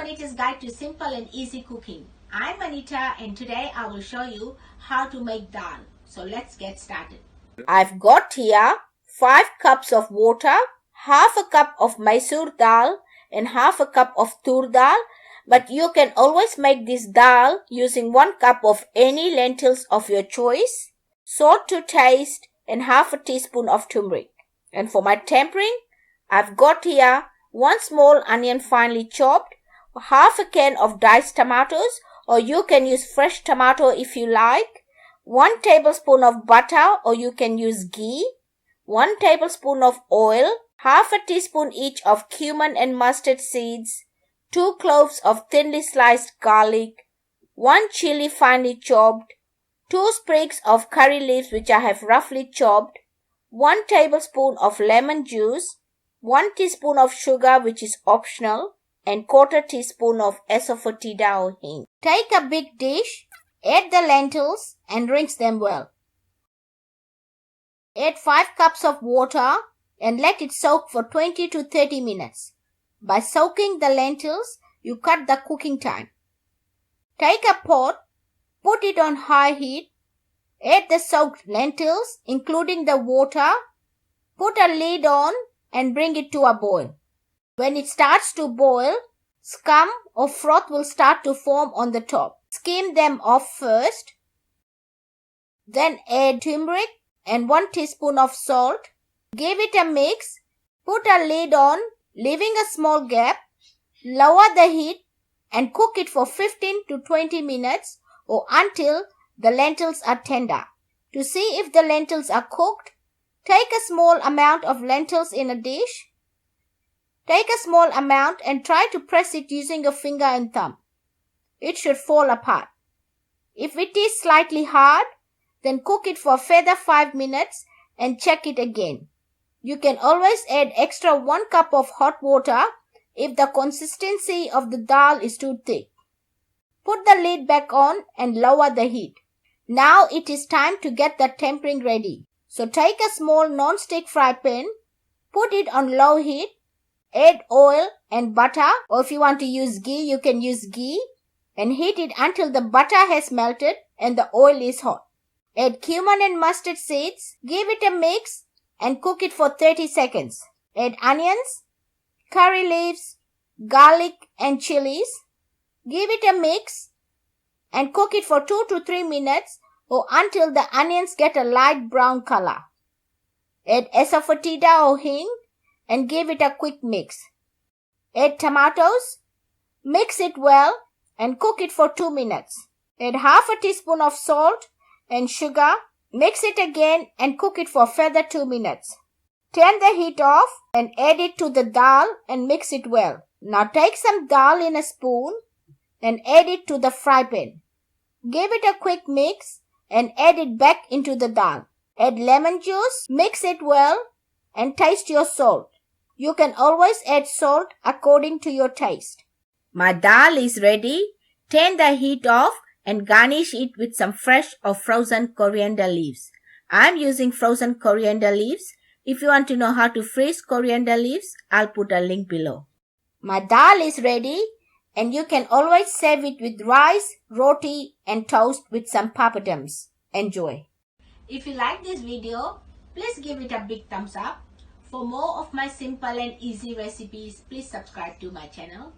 Manita's Guide to Simple and Easy Cooking. I'm Manita and today I will show you how to make dal. So let's get started. I've got here 5 cups of water, half a cup of Maysoor Dhal and half a cup of Toor Dhal, but you can always make this dal using 1 cup of any lentils of your choice, salt to taste and half a teaspoon of turmeric. And for my tempering, I've got here 1 small onion finely chopped, half a can of diced tomatoes, or you can use fresh tomato if you like, 1 tablespoon of butter or you can use ghee, 1 tablespoon of oil, half a teaspoon each of cumin and mustard seeds, 2 cloves of thinly sliced garlic, 1 chilli finely chopped, 2 sprigs of curry leaves which I have roughly chopped, 1 tablespoon of lemon juice, 1 teaspoon of sugar which is optional, and 1/4 teaspoon of Asafoetida or Hing. Take a big dish, add the lentils and rinse them well. Add 5 cups of water and let it soak for 20 to 30 minutes. By soaking the lentils, you cut the cooking time. Take a pot, put it on high heat, add the soaked lentils including the water, put a lid on and bring it to a boil. When it starts to boil, scum or froth will start to form on the top. Skim them off first. Then add turmeric and 1 teaspoon of salt. Give it a mix. Put a lid on, leaving a small gap. Lower the heat and cook it for 15 to 20 minutes or until the lentils are tender. To see if the lentils are cooked, take a small amount of lentils in a dish. Take a small amount and try to press it using a finger and thumb. It should fall apart. If it is slightly hard, then cook it for a further 5 minutes and check it again. You can always add extra 1 cup of hot water if the consistency of the dal is too thick. Put the lid back on and lower the heat. Now it is time to get the tempering ready. So take a small non-stick fry pan, put it on low heat, add oil and butter, or if you want to use ghee, you can use ghee, and heat it until the butter has melted and the oil is hot. Add cumin and mustard seeds, give it a mix and cook it for 30 seconds. Add onions, curry leaves, garlic and chilies. Give it a mix and cook it for 2 to 3 minutes or until the onions get a light brown color. Add Asafoetida or Hing and give it a quick mix. Add tomatoes, mix it well and cook it for 2 minutes. Add half a teaspoon of salt and sugar, mix it again and cook it for further 2 minutes. Turn the heat off and add it to the dal and mix it well. Now take some dal in a spoon and add it to the fry pan. Give it a quick mix and add it back into the dal. Add lemon juice, mix it well and taste your salt. You can always add salt according to your taste. My dal is ready. Turn the heat off and garnish it with some fresh or frozen coriander leaves. I'm using frozen coriander leaves. If you want to know how to freeze coriander leaves, I'll put a link below. My dal is ready and you can always serve it with rice, roti and toast with some papadums. Enjoy. If you like this video, please give it a big thumbs up. For more of my simple and easy recipes, please subscribe to my channel.